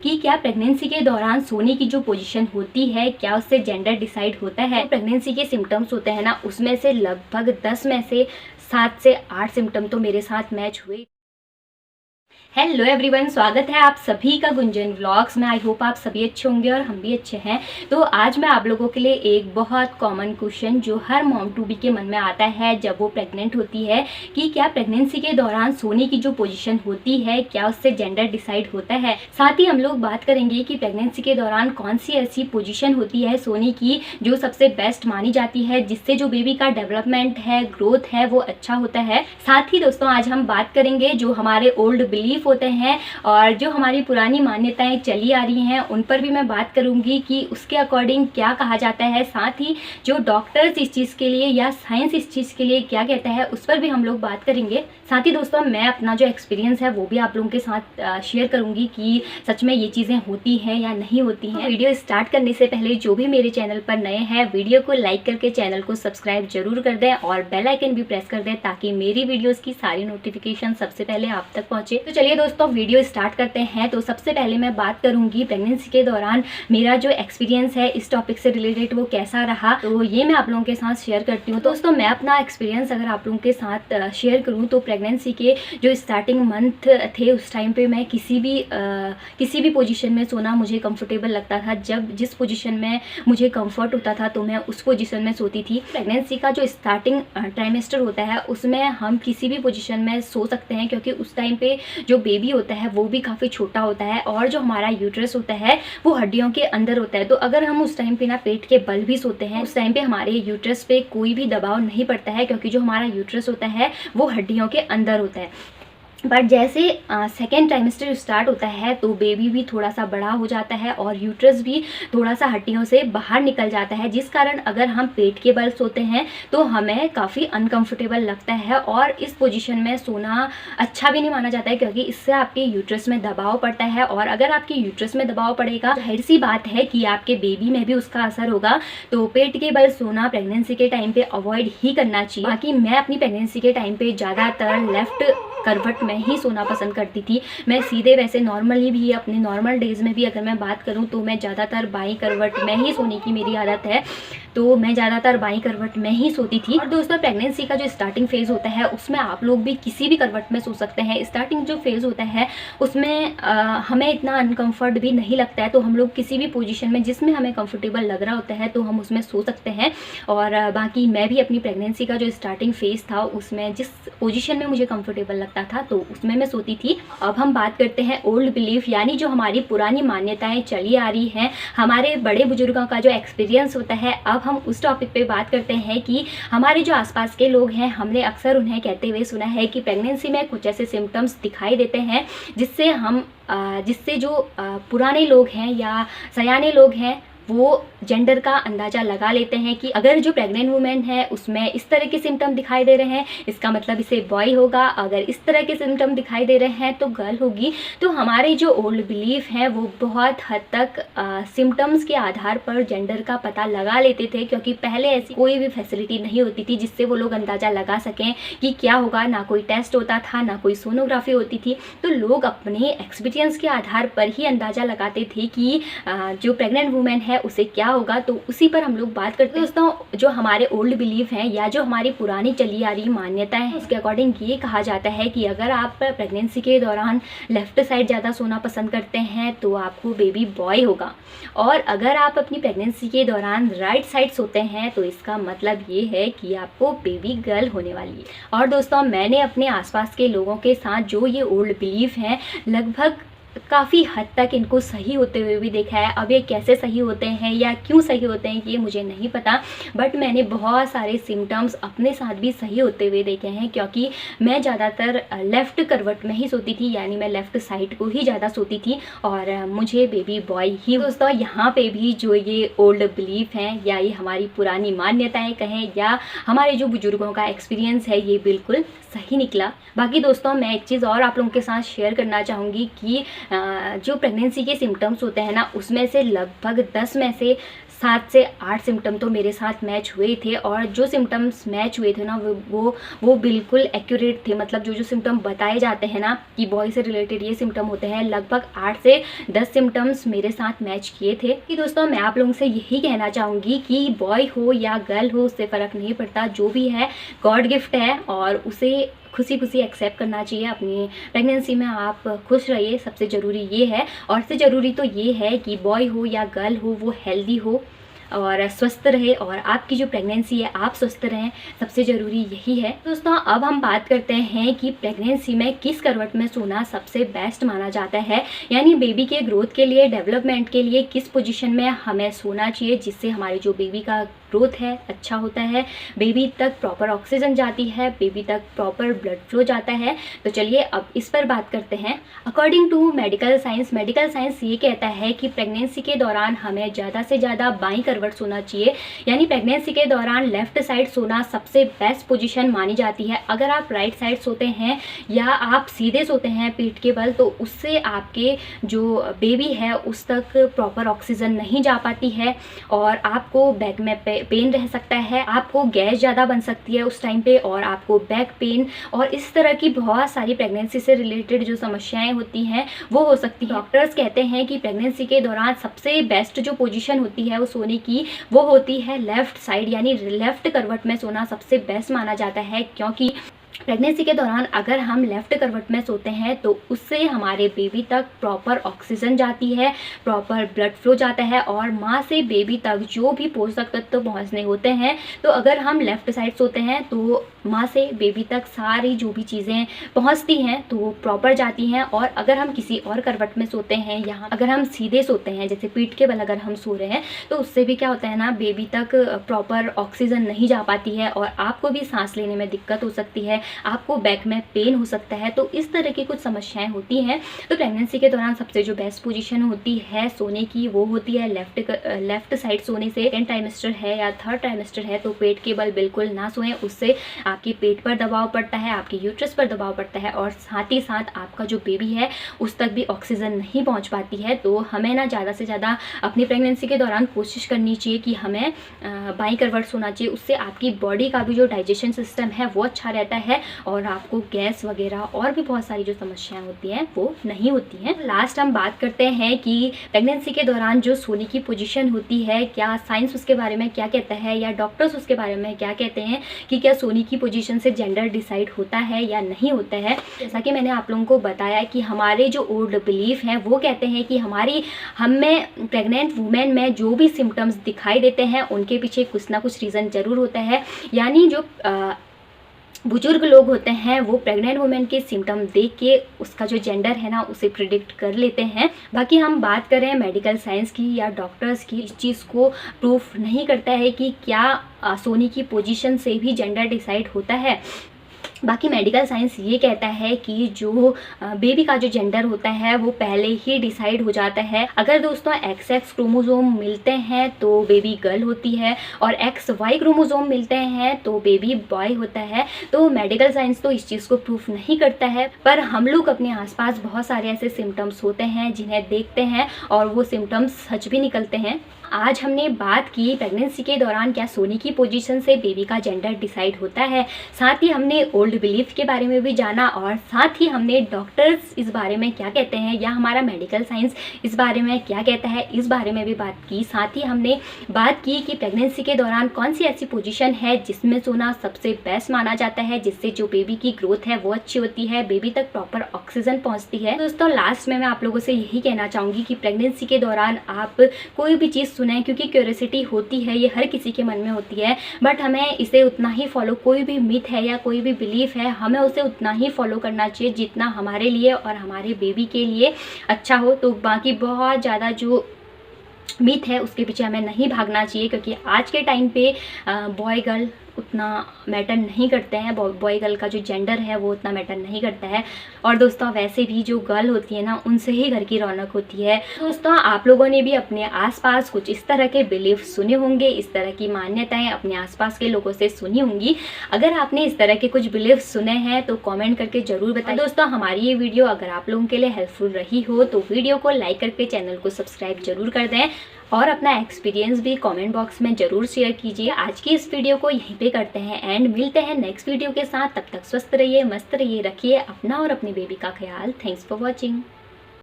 कि क्या प्रेगनेंसी के दौरान सोने की जो पोजीशन होती है, क्या उससे जेंडर डिसाइड होता है। प्रेगनेंसी के सिम्टम्स होते हैं ना, उसमें से लगभग 10 में से 7 से 8 सिम्टम तो मेरे साथ मैच हुए। हेलो एवरीवन, स्वागत है आप सभी का गुंजन व्लॉग्स में। आई होप आप सभी अच्छे होंगे और हम भी अच्छे हैं। तो आज मैं आप लोगों के लिए एक बहुत कॉमन क्वेश्चन जो हर मॉम टू बी के मन में आता है जब वो प्रेग्नेंट होती है कि क्या प्रेगनेंसी के दौरान सोने की जो पोजीशन होती है, क्या उससे जेंडर डिसाइड होता है। साथ ही हम लोग बात करेंगे कि प्रेगनेंसी के दौरान कौन सी ऐसी पोजीशन होती है सोने की जो सबसे बेस्ट मानी जाती है, जिससे जो बेबी का डेवलपमेंट है, ग्रोथ है, वो अच्छा होता है। साथ ही दोस्तों आज हम बात करेंगे जो हमारे ओल्ड बिलीफ होते हैं और जो हमारी पुरानी मान्यताएं चली आ रही हैं, उन पर भी मैं बात करूंगी कि उसके अकॉर्डिंग क्या कहा जाता है। साथ ही जो डॉक्टर्स इस चीज़ के लिए या साइंस इस चीज़ के लिए क्या कहता है, उस पर भी हम लोग बात करेंगे। साथ ही दोस्तों मैं अपना जो एक्सपीरियंस है वो भी आप लोगों के साथ शेयर करूंगी कि सच में ये चीज़ें होती हैं या नहीं होती हैं। वीडियो स्टार्ट करने से पहले जो भी मेरे चैनल पर नए हैं, वीडियो को लाइक करके चैनल को सब्सक्राइब जरूर कर दें और बेल आइकन भी प्रेस कर दें ताकि मेरी वीडियोज़ की सारी नोटिफिकेशन सबसे पहले आप तक पहुँचे। तो चलिए दोस्तों वीडियो स्टार्ट करते हैं। तो सबसे पहले मैं बात करूंगी प्रेगनेंसी के दौरान मेरा जो एक्सपीरियंस है इस टॉपिक से रिलेटेड वो कैसा रहा, तो ये मैं आप लोगों के साथ शेयर करती हूँ। दोस्तों मैं अपना एक्सपीरियंस अगर आप लोगों के साथ शेयर करूँ तो प्रेगनेंसी के जो स्टार्टिंग मंथ थे उस टाइम पे मैं किसी भी पोजीशन में सोना मुझे कंफर्टेबल लगता था। जब जिस पोजीशन में मुझे कंफर्ट होता था तो मैं उस पोजीशन में सोती थी। प्रेगनेंसी का जो स्टार्टिंग ट्राइमेस्टर होता है उसमें हम किसी भी पोजीशन में सो सकते हैं, क्योंकि उस टाइम पे जो बेबी होता है वो भी काफ़ी छोटा होता है और जो हमारा यूट्रस होता है वो हड्डियों के अंदर होता है। तो अगर हम उस टाइम पे ना पेट के बल भी सोते हैं, उस टाइम पे हमारे यूट्रस पे कोई भी दबाव नहीं पड़ता है, क्योंकि जो हमारा यूट्रस होता है वो हड्डियों के अंदर होता है। बट जैसे सेकेंड ट्राइमेस्टर स्टार्ट होता है तो बेबी भी थोड़ा सा बड़ा हो जाता है और यूट्रस भी थोड़ा सा हड्डियों से बाहर निकल जाता है, जिस कारण अगर हम पेट के बल सोते हैं तो हमें काफ़ी अनकंफर्टेबल लगता है और इस पोजीशन में सोना अच्छा भी नहीं माना जाता है, क्योंकि इससे आपके यूट्रस में दबाव पड़ता है और अगर आपके यूट्रस में दबाव पड़ेगा जाहिर सी बात है कि आपके बेबी में भी उसका असर होगा। तो पेट के बल सोना प्रेगनेंसी के टाइम पे अवॉइड ही करना चाहिए। बाकी मैं अपनी प्रेगनेंसी के टाइम पे ज़्यादातर लेफ्ट करवट में ही सोना पसंद करती थी। मैं सीधे वैसे नॉर्मली भी अपने नॉर्मल डेज़ में भी अगर मैं बात करूं तो मैं ज़्यादातर बाई करवट में ही सोने की मेरी आदत है, तो मैं ज़्यादातर बाई करवट में ही सोती थी। और दोस्तों प्रेगनेंसी का जो स्टार्टिंग फेज़ होता है उसमें आप लोग भी किसी भी करवट में सो सकते हैं। स्टार्टिंग जो फेज़ होता है उसमें हमें इतना अनकम्फर्ट भी नहीं लगता है, तो हम लोग किसी भी पोजीशन में जिसमें हमें कंफर्टेबल लग रहा होता है तो हम उसमें सो सकते हैं। और बाकी मैं भी अपनी प्रेगनेंसी का जो स्टार्टिंग फेज़ था उसमें जिस पोजीशन में मुझे कंफर्टेबल लगता था तो उसमें मैं सोती थी। अब हम बात करते हैं ओल्ड बिलीफ, यानी जो हमारी पुरानी मान्यताएं चली आ रही हैं, हमारे बड़े बुजुर्गों का जो एक्सपीरियंस होता है। अब हम उस टॉपिक पे बात करते हैं कि हमारे जो आसपास के लोग हैं, हमने अक्सर उन्हें कहते हुए सुना है कि प्रेगनेंसी में कुछ ऐसे सिम्टम्स दिखाई देते हैं जिससे जो पुराने लोग हैं या सयाने लोग हैं वो जेंडर का अंदाज़ा लगा लेते हैं कि अगर जो प्रेग्नेंट वुमेन है उसमें इस तरह के सिम्टम दिखाई दे रहे हैं इसका मतलब इसे बॉय होगा, अगर इस तरह के सिम्टम दिखाई दे रहे हैं तो गर्ल होगी। तो हमारे जो ओल्ड बिलीफ हैं वो बहुत हद तक सिम्टम्स के आधार पर जेंडर का पता लगा लेते थे, क्योंकि पहले ऐसी कोई भी फैसिलिटी नहीं होती थी जिससे वो लोग अंदाज़ा लगा सकें कि क्या होगा। ना कोई टेस्ट होता था, ना कोई सोनोग्राफी होती थी, तो लोग अपने एक्सपीरियंस के आधार पर ही अंदाज़ा लगाते थे कि जो प्रेग्नेंट वुमेन है उसे क्या होगा। तो उसी पर हम लोग बात करते हैं। दोस्तों जो हमारे ओल्ड बिलीफ हैं या जो हमारी पुरानी चली आ रही मान्यताएं हैं उसके अकॉर्डिंग ये कहा जाता है कि अगर आप प्रेगनेंसी के दौरान लेफ्ट साइड ज़्यादा सोना पसंद करते हैं तो आपको बेबी बॉय होगा, और अगर आप अपनी प्रेगनेंसी के दौरान राइट साइड सोते हैं तो इसका मतलब ये है कि आपको बेबी गर्ल होने वाली है। और दोस्तों मैंने अपने आसपास के लोगों के साथ जो ये ओल्ड बिलीफ हैं लगभग काफ़ी हद तक इनको सही होते हुए भी देखा है। अब ये कैसे सही होते हैं या क्यों सही होते हैं ये मुझे नहीं पता, बट मैंने बहुत सारे सिम्टम्स अपने साथ भी सही होते हुए देखे हैं, क्योंकि मैं ज़्यादातर लेफ़्ट करवट में ही सोती थी, यानी मैं लेफ़्ट साइड को ही ज़्यादा सोती थी और मुझे बेबी बॉय ही। दोस्तों यहाँ पे भी जो ये ओल्ड बिलीफ हैं या ये हमारी पुरानी मान्यताएँ कहें या हमारे जो बुजुर्गों का एक्सपीरियंस है ये बिल्कुल सही निकला। बाकी दोस्तों मैं एक चीज़ और आप लोगों के साथ शेयर करना चाहूँगी कि जो प्रेगनेंसी के सिम्टम्स होते हैं ना, उसमें से लगभग 10 में से 7 से 8 सिम्टम तो मेरे साथ मैच हुए थे। और जो सिम्टम्स मैच हुए थे ना वो बिल्कुल एक्यूरेट थे। मतलब जो सिम्टम बताए जाते हैं ना कि बॉय से रिलेटेड ये सिम्टम होते हैं, लगभग 8 से 10 सिम्टम्स मेरे साथ मैच किए थे। कि दोस्तों मैं आप लोगों से यही कहना चाहूँगी कि बॉय हो या गर्ल हो, उससे फ़र्क नहीं पड़ता, जो भी है गॉड गिफ्ट है और उसे खुशी खुशी एक्सेप्ट करना चाहिए। अपनी प्रेगनेंसी में आप खुश रहिए, सबसे ज़रूरी ये है। और सबसे ज़रूरी तो ये है कि बॉय हो या गर्ल हो वो हेल्दी हो और स्वस्थ रहे, और आपकी जो प्रेगनेंसी है आप स्वस्थ रहें, सबसे ज़रूरी यही है। दोस्तों अब हम बात करते हैं कि प्रेगनेंसी में किस करवट में सोना सबसे बेस्ट माना जाता है, यानी बेबी के ग्रोथ के लिए, डेवलपमेंट के लिए किस पोजीशन में हमें सोना चाहिए जिससे हमारे जो बेबी का ग्रोथ है अच्छा होता है, बेबी तक प्रॉपर ऑक्सीजन जाती है, बेबी तक प्रॉपर ब्लड फ्लो जाता है। तो चलिए अब इस पर बात करते हैं। अकॉर्डिंग टू मेडिकल साइंस ये कहता है कि प्रेगनेंसी के दौरान हमें ज़्यादा से ज़्यादा बाईं करवट सोना चाहिए, यानी प्रेगनेंसी के दौरान लेफ्ट साइड सोना सबसे बेस्ट पोजीशन मानी जाती है। अगर आप राइट साइड सोते हैं या आप सीधे सोते हैं पीठ के बल, तो उससे आपके जो बेबी है उस तक प्रॉपर ऑक्सीजन नहीं जा पाती है और आपको बैक में पेन रह सकता है, आपको गैस ज़्यादा बन सकती है उस टाइम पे, और आपको बैक पेन और इस तरह की बहुत सारी प्रेगनेंसी से रिलेटेड जो समस्याएं होती हैं वो हो सकती हैं। डॉक्टर्स कहते हैं कि प्रेगनेंसी के दौरान सबसे बेस्ट जो पोजीशन होती है वो सोने की, वो होती है लेफ़्ट साइड, यानी लेफ़्ट करवट में सोना सबसे बेस्ट माना जाता है। क्योंकि प्रेगनेंसी के दौरान अगर हम लेफ़्ट करवट में सोते हैं तो उससे हमारे बेबी तक प्रॉपर ऑक्सीजन जाती है, प्रॉपर ब्लड फ्लो जाता है, और माँ से बेबी तक जो भी पोषक तत्व पहुँचने होते हैं, तो अगर हम लेफ़्ट साइड सोते हैं तो माँ से बेबी तक सारी जो भी चीज़ें पहुँचती हैं तो वो प्रॉपर जाती हैं। और अगर हम किसी और करवट में सोते हैं, यहाँ अगर हम सीधे सोते हैं, जैसे पीठ के बल अगर हम सो रहे हैं, तो उससे भी क्या होता है ना, बेबी तक प्रॉपर ऑक्सीजन नहीं जा पाती है और आपको भी सांस लेने में दिक्कत हो सकती है, आपको बैक में पेन हो सकता है। तो इस तरह की कुछ समस्याएं होती हैं। तो प्रेगनेंसी के दौरान सबसे जो बेस्ट पोजीशन होती है सोने की वो होती है लेफ्ट साइड सोने से। सेकेंड ट्राइमेस्टर है या थर्ड ट्राइमेस्टर है तो पेट के बल बिल्कुल ना सोएं, उससे आपके पेट पर दबाव पड़ता है, आपके यूट्रस पर दबाव पड़ता है और साथ ही साथ आपका जो बेबी है उस तक भी ऑक्सीजन नहीं पहुँच पाती है। तो हमें ना ज़्यादा से ज़्यादा अपनी प्रेगनेंसी के दौरान कोशिश करनी चाहिए कि हमें बाईं करवट सोना चाहिए। उससे आपकी बॉडी का भी जो डाइजेशन सिस्टम है वो अच्छा रहता है और आपको गैस वगैरह और भी बहुत सारी जो समस्याएं होती हैं वो नहीं होती हैं। लास्ट हम बात करते हैं कि प्रेगनेंसी के दौरान जो सोने की पोजीशन होती है, क्या साइंस उसके बारे में क्या कहता है या डॉक्टर्स उसके बारे में क्या कहते हैं कि क्या सोने की पोजीशन से जेंडर डिसाइड होता है या नहीं होता है। जैसा कि मैंने आप लोगों को बताया कि हमारे जो ओल्ड बिलीफ हैं वो कहते हैं कि हमें प्रेग्नेंट वुमेन में जो भी सिम्टम्स दिखाई देते हैं उनके पीछे कुछ ना कुछ रीज़न ज़रूर होता है। यानी जो बुजुर्ग लोग होते हैं वो प्रेग्नेंट वुमेन के सिम्टम देख के उसका जो जेंडर है ना उसे प्रिडिक्ट कर लेते हैं। बाकी हम बात करें मेडिकल साइंस की या डॉक्टर्स की, इस चीज़ को प्रूफ नहीं करता है कि क्या सोने की पोजीशन से भी जेंडर डिसाइड होता है। बाकी मेडिकल साइंस ये कहता है कि जो बेबी का जो जेंडर होता है वो पहले ही डिसाइड हो जाता है। अगर दोस्तों XX क्रोमोसोम मिलते हैं तो बेबी गर्ल होती है और XY क्रोमोसोम मिलते हैं तो बेबी बॉय होता है। तो मेडिकल साइंस तो इस चीज़ को प्रूफ नहीं करता है, पर हम लोग अपने आसपास बहुत सारे ऐसे सिम्टम्स होते हैं जिन्हें देखते हैं और वो सिम्टम्स सच भी निकलते हैं। आज हमने बात की प्रेगनेंसी के दौरान क्या सोने की पोजीशन से बेबी का जेंडर डिसाइड होता है, साथ ही हमने ओल्ड बिलीफ के बारे में भी जाना और साथ ही हमने डॉक्टर्स इस बारे में क्या कहते हैं या हमारा मेडिकल साइंस इस बारे में क्या कहता है इस बारे में भी बात की। साथ ही हमने बात की कि प्रेगनेंसी के दौरान कौन सी ऐसी पोजीशन है जिसमें सोना सबसे बेस्ट माना जाता है, जिससे जो बेबी की ग्रोथ है वो अच्छी होती है, बेबी तक प्रॉपर ऑक्सीजन पहुँचती है। दोस्तों लास्ट में मैं आप लोगों से यही कहना चाहूँगी कि प्रेगनेंसी के दौरान आप कोई भी चीज़ सुने, क्योंकि क्यूरियोसिटी होती है, ये हर किसी के मन में होती है, बट हमें इसे उतना ही फॉलो, कोई भी मिथ है या कोई भी बिलीफ है हमें उसे उतना ही फॉलो करना चाहिए जितना हमारे लिए और हमारे बेबी के लिए अच्छा हो। तो बाकी बहुत ज़्यादा जो मिथ है उसके पीछे हमें नहीं भागना चाहिए, क्योंकि आज के टाइम पे बॉय गर्ल उतना मैटर नहीं करते हैं, बॉय गर्ल का जो जेंडर है वो उतना मैटर नहीं करता है। और दोस्तों वैसे भी जो गर्ल होती है ना, उनसे ही घर की रौनक होती है। दोस्तों आप लोगों ने भी अपने आसपास कुछ इस तरह के बिलीफ सुने होंगे, इस तरह की मान्यताएं अपने आसपास के लोगों से सुनी होंगी। अगर आपने इस तरह के कुछ बिलीफ सुने हैं तो कमेंट करके जरूर बताएं। दोस्तों हमारी ये वीडियो अगर आप लोगों के लिए हेल्पफुल रही हो तो वीडियो को लाइक करके चैनल को सब्सक्राइब जरूर कर दें और अपना एक्सपीरियंस भी कमेंट बॉक्स में जरूर शेयर कीजिए। आज की इस वीडियो को यहीं पे करते हैं एंड मिलते हैं नेक्स्ट वीडियो के साथ। तब तक स्वस्थ रहिए, मस्त रहिए, रखिए अपना और अपनी बेबी का ख्याल। Thanks for watching.